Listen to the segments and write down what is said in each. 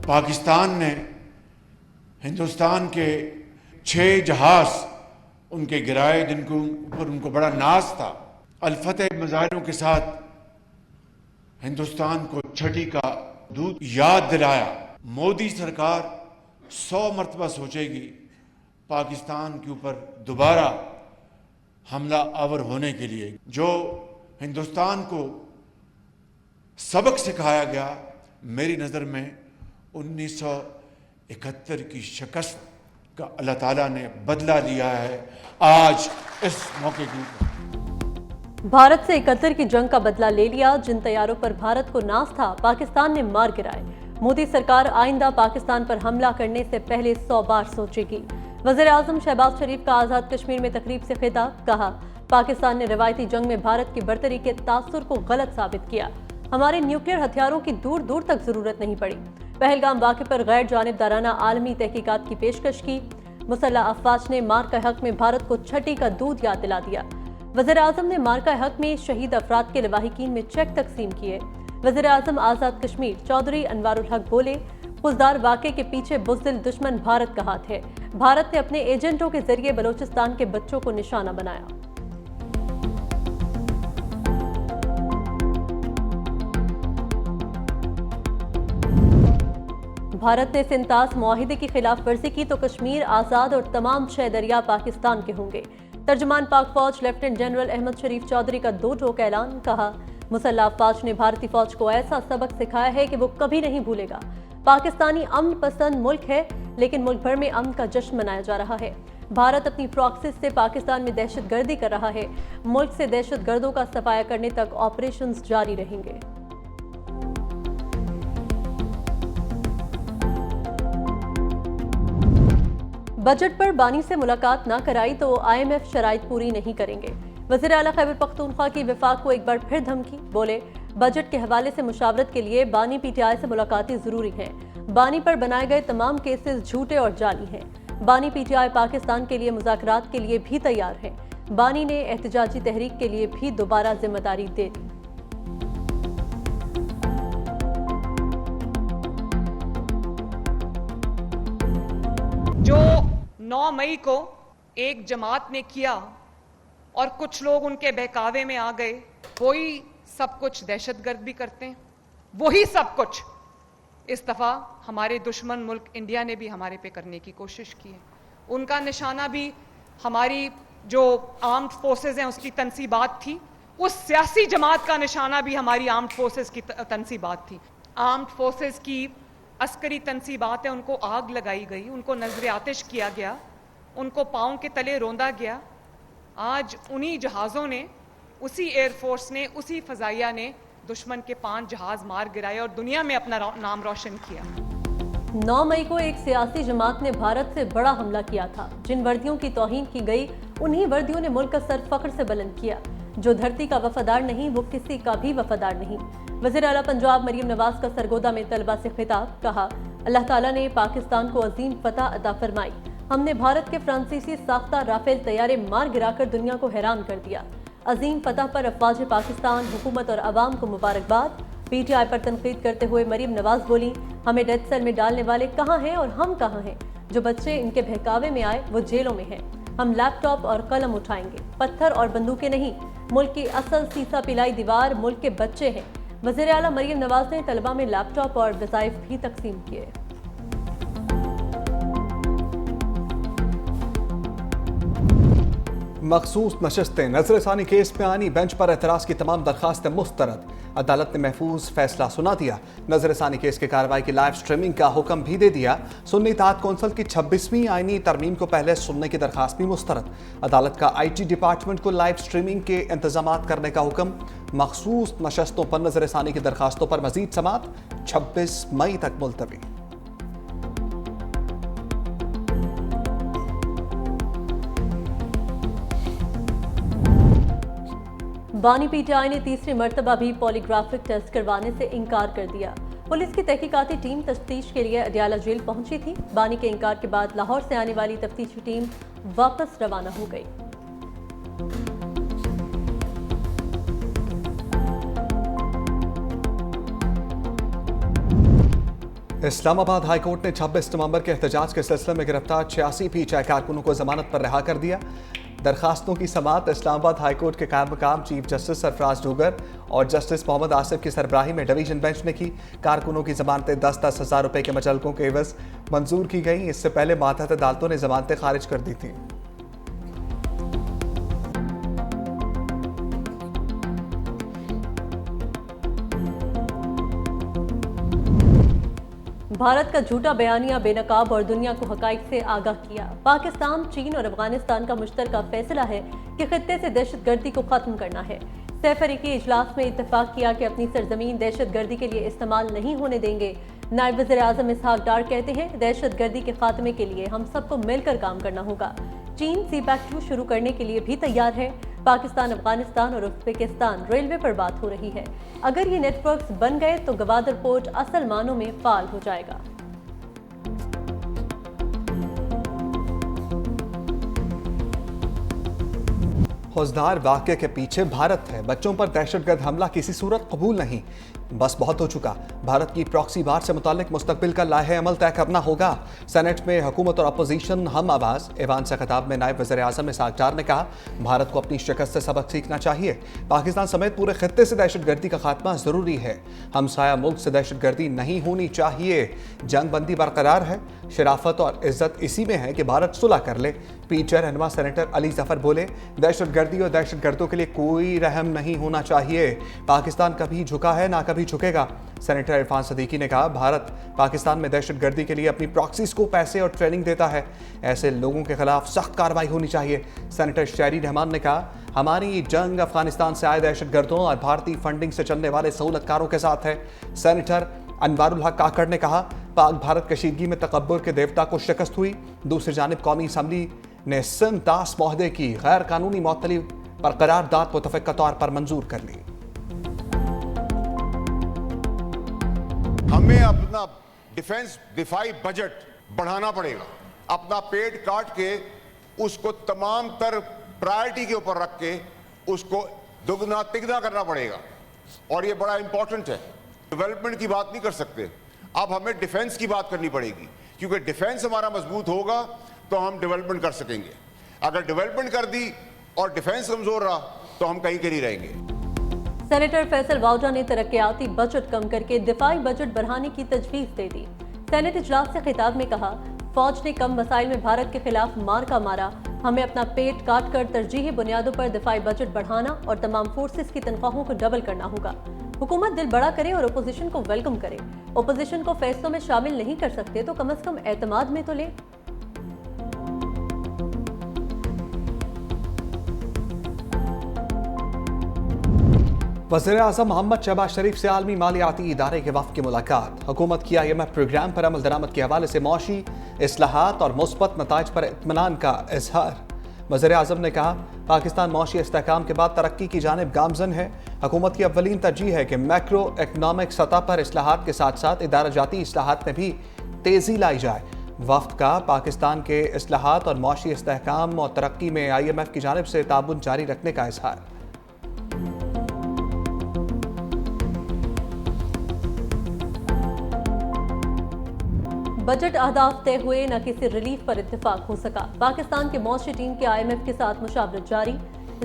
पाकिस्तान ने हिंदुस्तान के 6 जहाज उनके गिराए, जिनको ऊपर उनको बड़ा नाज था। अल-फतह मुजाहिरों के साथ हिंदुस्तान को छठी का दूध याद दिलाया। मोदी सरकार 100 मरतबा सोचेगी पाकिस्तान के ऊपर दोबारा हमला आवर होने के लिए। जो हिंदुस्तान को सबक सिखाया गया, मेरी नज़र में 1971 की शिकस्त का अल्लाह ताला ने बदला लिया है आज इस मौके के ऊपर। भारत से 71 की जंग का बदला ले लिया। जिन तैयारों पर भारत को नाज था, पाकिस्तान ने मार गिराए। मोदी सरकार आइंदा पाकिस्तान पर हमला करने से पहले 100 बार सोचेगी। वज़ीर आज़म शहबाज शरीफ का आज़ाद कश्मीर में तकरीब से खिताब। कहा, पाकिस्तान ने रवायती जंग में भारत की बरतरी के तासुर को गलत साबित किया। हमारे न्यूक्लियर हथियारों की दूर दूर तक जरूरत नहीं पड़ी। पहलगाम वाक़े पर गैर जानिबदाराना आलमी तहकीकात की पेशकश की। मुसल्लह अफवाज ने मार का हक में भारत को छठी का दूध याद दिला दिया। वज़ीर आज़म ने मार का हक में शहीद अफराद के लवाहिकीन में चेक तकसीम किए। वज़ीर आज़म आज़ाद कश्मीर चौधरी अनवारुल हक बोले, खुजदार वाक़े के पीछे बुज़दिल दुश्मन भारत का हाथ है। भारत ने अपने एजेंटों के जरिए बलोचिस्तान के बच्चों को निशाना बनाया। भारत ने सिंतास मुआहिदे की खिलाफ वर्जी की तो कश्मीर आज़ाद और तमाम 6 दरिया पाकिस्तान के होंगे। तर्जुमान पाक फौज लेफ्टिनेंट जनरल अहमद शरीफ चौधरी का 2 टोक ऐलान। कहा, मुसल्लह अफवाज ने भारतीय फौज को ऐसा सबक सिखाया है कि वो कभी नहीं भूलेगा। पाकिस्तानी अमन पसंद मुल्क है, लेकिन मुल्क भर में अमन का जश्न मनाया जा रहा है। भारत अपनी प्रॉक्सिस से पाकिस्तान में दहशतगर्दी कर रहा है। मुल्क से दहशतगर्दों का सफाया करने तक ऑपरेशंस जारी रहेंगे। बजट पर बानी से मुलाकात न कराई तो IMF शराइत पूरी नहीं करेंगे। वज़ीर आला खैबर पख्तूनख्वा की विफाक को एक बार फिर धमकी। बोले, बजट के हवाले से मुशावरत के लिए बानी PTI से मुलाकातें जरूरी हैं। बानी पर बनाए गए तमाम केसेस झूठे और जाली हैं। बानी PTI पाकिस्तान के लिए मुज़ाकरात के लिए भी तैयार है। बानी ने एहतजाजी तहरीक के लिए भी दोबारा जिम्मेदारी दे दी। जो 9 मई को एक जमात ने किया और कुछ लोग उनके बहकावे में आ गए, वही सब कुछ दहशतगर्द भी करते हैं, वही सब कुछ इस दफा हमारे दुश्मन मुल्क इंडिया ने भी हमारे पे करने की कोशिश की है। उनका निशाना भी हमारी जो आर्म्ड फोर्सेस हैं उसकी तनसीबात थी। उस सियासी जमात का निशाना भी हमारी आर्म्ड फोर्सेस की तनसीबात थी। आर्म्ड फोर्सेस की अस्करी तनसीबात है, उनको आग लगाई गई, उनको नजर आतिश किया गया, उनको पाँव के तले रौंदा गया। आज उन्हीं जहाज़ों ने, उसी एयरफोर्स ने, उसी फजाइया ने दुश्मन के 5 जहाज मार गिराए और दुनिया में अपना नाम रोशन किया। 9 मई को एक सियासी जमात ने भारत से बड़ा हमला किया था। जिन वर्दियों की तौहीन की गई, उन्हीं वर्दियों ने मुल्क का सर फख्र से बुलंद किया। जो धरती का वफादार नहीं, वो किसी का भी वफादार नहीं। वज़ीर आला पंजाब मरियम नवाज का सरगोदा में तलबा से खिताब। कहा, अल्लाह ताला ने पाकिस्तान को अजीम फतह अता फरमाई। हमने भारत के फ्रांसीसी साख्ता राफेल तैयारे मार गिराकर दुनिया को हैरान कर दिया। अजीम फतह पर अफवाज पाकिस्तान, हुकूमत और अवाम को मुबारकबाद। PTI पर तनकीद करते हुए मरियम नवाज बोली, हमें डेथ सेल में डालने वाले कहाँ हैं और हम कहाँ हैं? जो बच्चे इनके बहकावे में आए वो जेलों में हैं। हम लैपटॉप और कलम उठाएंगे, पत्थर और बंदूकें नहीं। मुल्क की असल सीसा पिलाई दीवार मुल्क के बच्चे हैं। वज़ीर आला मरियम नवाज ने तलबा में लैपटॉप और वज़ाइफ भी तकसीम किए। मखसूस नशस्तें, नजरसानी केस में आनी बेंच पर एतराज़ की तमाम दरखास्तें मुस्तरद। अदालत ने महफूज फैसला सुना दिया। नजरसानी केस की कार्रवाई की लाइव स्ट्रीमिंग का हुक्म भी दे दिया। सुन्नी इत्तेहाद कौंसिल की 26वीं आईनी तरमीम को पहले सुनने की दरखास्त भी मुस्तरद। अदालत का IT डिपार्टमेंट को लाइव स्ट्रीमिंग के इंतजाम करने का हुक्म। मखसूस नशस्तों पर नजरसानी की दरखास्तों पर मजीद समात 26 मई तक मुलतवी। बानी PTI ने तीसरी मर्तबा भी पॉलीग्राफिक टेस्ट करवाने से इनकार कर दिया। पुलिस की तहकीकाती टीम तफ्तीश के लिए अडियाला जेल पहुंची थी। बानी के इनकार के बाद लाहौर से आने वाली तफ्तीशी टीम वापस रवाना हो गई। इस्लामाबाद हाईकोर्ट ने 26 नवंबर के एहतजाज के सिलसिले में गिरफ्तार 86 पीटीआई कारकुनों को जमानत पर रिहा कर दिया। दरखास्तों की समाअत इस्लामाबाद हाईकोर्ट के कायम मकाम चीफ जस्टिस सरफराज डूगर और जस्टिस मोहम्मद आसिफ की सरबराही में डिवीजन बेंच ने की। कारकुनों की जमानतें 10-10 हज़ार रुपए के मुचलकों के एवज मंजूर की गई। इससे पहले मातहत अदालतों ने जमानतें खारिज कर दी थी। भारत का झूठा बयानिया बेनकाब और दुनिया को हकाइक से आगाह किया। पाकिस्तान, चीन और अफगानिस्तान का मुश्तरका फैसला है कि खित्ते से दहशतगर्दी को खत्म करना है। सह-फरीकी इजलास में इत्तेफाक किया कि अपनी सरजमीन दहशतगर्दी के लिए इस्तेमाल नहीं होने देंगे। नायब वज़ीर-ए-आज़म इसहाक डार कहते हैं, दहशतगर्दी के खात्मे के लिए हम सबको मिलकर काम करना होगा। चीन CPEC-2 शुरू करने के लिए भी तैयार है। पाकिस्तान, अफगानिस्तान और उज़्बेकिस्तान रेलवे पर बात हो रही है। अगर ये नेटवर्क्स बन गए तो गवादर पोर्ट असल मानों में फाल हो जाएगा। होशदार वाक़े के पीछे भारत है। बच्चों पर दहशतगर्द हमला किसी सूरत कबूल नहीं, बस बहुत हो चुका। भारत की प्रॉक्सी वार से मुताल्लिक मुस्तकबिल का लाहे अमल तय करना होगा। सेनेट में हुकूमत और अपोजिशन हम आवाज़। ऐवान से खिताब में नायब वज़ीर-ए-आज़म इसहाक डार ने कहा, भारत को अपनी शिकस्त से सबक सीखना चाहिए। पाकिस्तान समेत पूरे खित्ते से दहशतगर्दी का खात्मा ज़रूरी है। हमसाया मुल्क से दहशतगर्दी नहीं होनी चाहिए। जंग बंदी बरकरार है। शराफत और इज्जत इसी में है कि भारत सुलह कर ले। पीटीआई रहनुमा सेनेटर अली जफर बोले, दहशतगर्दी और दहशतगर्दों के लिए कोई रहम नहीं होना चाहिए। पाकिस्तान कभी झुका है ना कभी झुकेगा। सेनेटर इरफान सदीकी ने कहा, भारत पाकिस्तान में दहशतगर्दी के लिए अपनी प्रॉक्सीज को पैसे और ट्रेनिंग देता है। ऐसे लोगों के खिलाफ सख्त कार्रवाई होनी चाहिए। सेनेटर शायरी रहमान ने कहा, हमारी जंग अफगानिस्तान से आए दहशतगर्दों और भारतीय फंडिंग से चलने वाले सहूलतकारों के साथ है। सेनेटर अनवारुल हक काकड़ ने कहा, पाक भारत कशीदगी में तकब्बुर के देवता को शिकस्त हुई। दूसरी जानिब कौमी असम्बली ने सिंध दास मौहदे की गैर कानूनी मअतली पर करारदाद मुतफ़क्का तौर पर मंजूर कर ली। हमें अपना दिफाई बजट बढ़ाना पड़ेगा। अपना पेट काट के उसको तमाम तर प्रायोरिटी के ऊपर रख के उसको दुगना तिगना करना पड़ेगा। और ये बड़ा इंपॉर्टेंट है। डेवलपमेंट की बात नहीं कर सकते, अब हमें डिफेंस की बात करनी पड़ेगी, क्योंकि डिफेंस हमारा मजबूत होगा तो हम डेवलपमेंट कर सकेंगे। अगर डेवलपमेंट कर दी और डिफेंस कमजोर रहा तो हम कहीं के नहीं रहेंगे। सेनेटर फैसल वाउजा ने तरक्याती बजट कम करके दिफाई बजट बढ़ाने की तजवीज़ दे दी। सेनेट इजलास से खिताब में कहा, फौज ने कम वसाइल में भारत के खिलाफ मार का मारा। हमें अपना पेट काट कर तरजीही बुनियादों पर दिफाई बजट बढ़ाना और तमाम फोर्सेस की तनख्वाहों को डबल करना होगा। हुकूमत दिल बड़ा करे और अपोजिशन को वेलकम करे। अपोजिशन को फैसलों में शामिल नहीं कर सकते तो कम से कम एतमाद में तो ले। वज़ीर-ए-आज़म मोहम्मद शहबाज शरीफ से आलमी मालियाती इदारे के वफ़द की मुलाकात। हुकूमत की IMF प्रोग्राम पर अमल दरामद के हवाले से मौशी इस्लाहात और मुस्बत नताइज पर इत्मीनान का इजहार। वज़ीर-ए-आज़म ने कहा, पाकिस्तान मौशी इस्तेहकाम के बाद तरक्की की जानिब गामजन है। हुकूमत की अव्वलीन तरजीह है कि मैक्रो इकनॉमिक सतह पर इस्लाहात के साथ साथ इदारा-जाती इस्लाहात में भी तेज़ी लाई जाए। वफ़द का पाकिस्तान के इस्लाहात और मौशी इस्तेहकाम और तरक्की में IMF की जानिब से ताबुन जारी रखने का इजहार। बजट अहदाफ तय हुए, न किसी रिलीफ पर इत्तेफाक हो सका। पाकिस्तान के मौशी टीम की IMF के साथ मुशावरत जारी।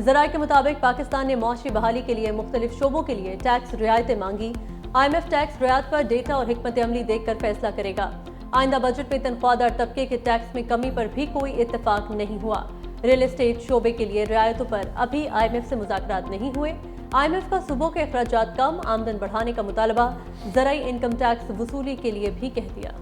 ज़राए के मुताबिक पाकिस्तान ने मौशी बहाली के लिए मुख्तलिफ शोबों के लिए टैक्स रियायतें मांगी। IMF टैक्स रियायत पर डेटा और हिकमत अमली देखकर फैसला करेगा। आइंदा बजट में तनख्वाहदार तबके के टैक्स में कमी पर भी कोई इत्तेफाक नहीं हुआ। रियल एस्टेट शोबे के लिए रियायतों पर अभी IMF से मुज़ाकरात नहीं हुए। IMF का सूबों के अखराजात कम, आमदन बढ़ाने का मुतालबा ज़राई इनकम टैक्स वसूली के लिए भी कह दिया।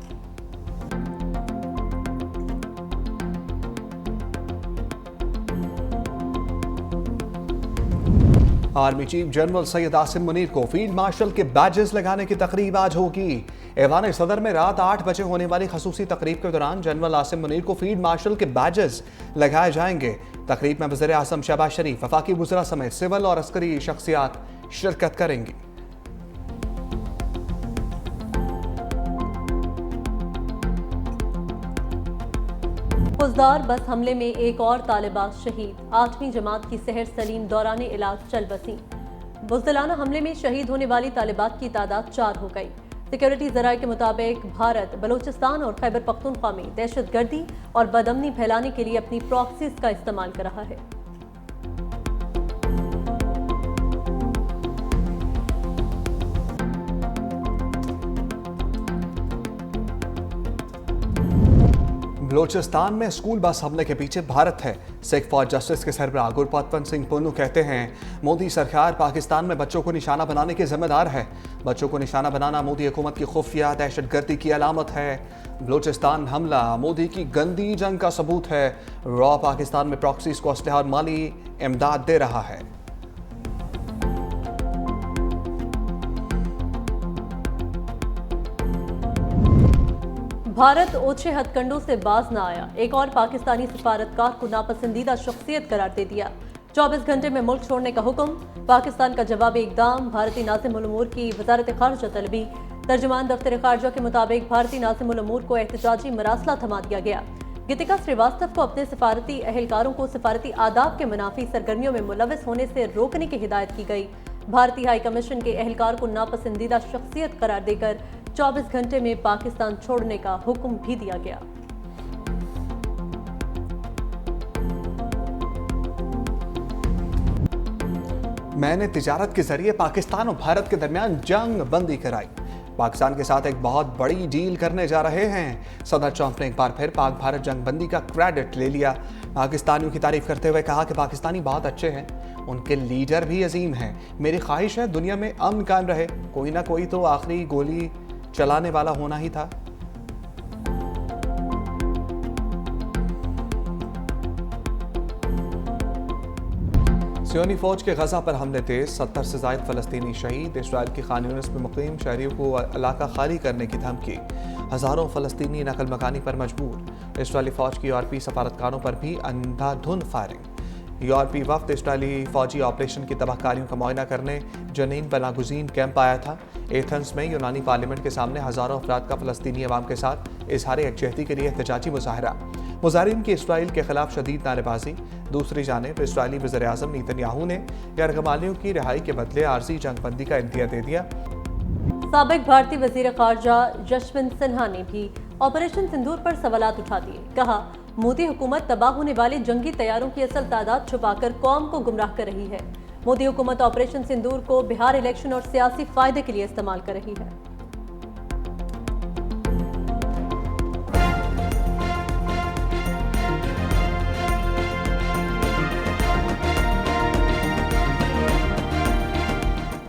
Army chief general Syed Asim Munir को फील्ड मार्शल के बैजेस लगाने की तकरीब आज होगी। ऐवान सदर में रात 8 बजे होने वाली खसूसी तकरीब के दौरान जनरल आसिम मुनीर को फील्ड मार्शल के बैजेस लगाए जाएंगे। तकरीब में वज़ीर आज़म शहबाज शरीफ, वफाकी वज़रा समेत सिविल और अस्करी शख्सियात शिरकत करेंगी। फौजदार बस हमले में एक और तालिबात शहीद। 8वीं जमात की सहर सलीम दौरान इलाज चल बसी। बुज़दिलाना हमले में शहीद होने वाली तालिबात की तादाद 4 हो गई। सिक्योरिटी जराये के मुताबिक भारत बलूचिस्तान और खैबर पख्तूनख्वा में दहशतगर्दी और बदअमनी फैलाने के लिए अपनी प्रॉक्सीज का इस्तेमाल कर रहा है। बलूचिस्तान में स्कूल बस हमले के पीछे भारत है। सिख फौज जस्टिस के सरबराह गुरपतवंत सिंह पुन्नू कहते हैं मोदी सरकार पाकिस्तान में बच्चों को निशाना बनाने के जिम्मेदार है। बच्चों को निशाना बनाना मोदी हुकूमत की खुफिया दहशतगर्दी की अलामत है। बलूचिस्तान हमला मोदी की गंदी जंग का सबूत है। रॉ पाकिस्तान में प्रॉक्सीज को असलहा और माली इमदाद दे रहा है। भारत ओछे हथकंडों से बाज न आया। एक और पाकिस्तानी सिफारतकार को नापसंदीदा शख्सियत करार दे दिया। 24 घंटे में मुल्क छोड़ने का हुक्म। पाकिस्तान का जवाबी इकदाम। भारतीय नाज़िम उल उमूर की वजारत खारजा तलबी। तर्जुमान दफ्तर खारजा के मुताबिक भारतीय नाज़िम उल उमूर को एहतजाजी मरासला थमा दिया गया। गीतिका श्रीवास्तव को अपने सिफारती एहलकारों को सिफारती आदाब के मुनाफी सरगर्मियों में मुलविस होने से रोकने की हिदायत की गई। भारतीय हाई कमीशन के एहलकार को नापसंदीदा शख्सियत करार देकर 24 घंटे में पाकिस्तान छोड़ने का हुक्म भी दिया गया। मैंने तिजारत के जरिए पाकिस्तान और भारत के दरमियान जंग बंदी कराई। पाकिस्तान के साथ एक बहुत बड़ी डील करने जा रहे हैं। सदर ट्रंप ने एक बार फिर पाक भारत जंग बंदी का क्रेडिट ले लिया। पाकिस्तानियों की तारीफ करते हुए कहा कि पाकिस्तानी बहुत अच्छे हैं, उनके लीडर भी अजीम हैं। मेरी ख्वाहिश है दुनिया में अमन कायम रहे। कोई ना कोई तो आखिरी गोली चलाने वाला होना ही था। सियोनी फौज के गजा पर हमले तेज। 70 से ज्यादा फलस्तीनी शहीद। इसराइल की खान यूनिस में मुकीम शहरियों को इलाका खाली करने की धमकी। हजारों फलस्तीनी नकल मकानी पर मजबूर। इसराइली फौज की यूरोपीय सफारतकारों पर भी अंधाधुंध फायरिंग। यूरोपीय वफ्द इसराइली फौजी ऑपरेशन की तबाहकारियों का मुआयना करने जनीन पनागुजीन कैंप आया था। एथेंस में यूनानी पार्लियामेंट के सामने हजारों अफराद का फलस्तीनी अवाम के साथ इजहार यकजहती के लिए एहतजाजी मुजाहरा। मुजाहिरीन की इसराइल के खिलाफ शदीद नारेबाजी। दूसरी जानिब इसराइली वज़ीर आज़म नेतन्याहू ने यरगमालियों की रिहाई के बदले आर्जी जंगबंदी का इंदिया दे दिया। साबिक भारतीय वज़ीर ख़ारजा यशवंत सिन्हा ने भी ऑपरेशन सिंदूर पर सवालात उठा दिए। कहा मोदी हुकूमत तबाह होने वाले जंगी तैयारों की असल तादाद छुपाकर कौम को गुमराह कर रही है। मोदी हुकूमत ऑपरेशन सिंदूर को बिहार इलेक्शन और सियासी फायदे के लिए इस्तेमाल कर रही है।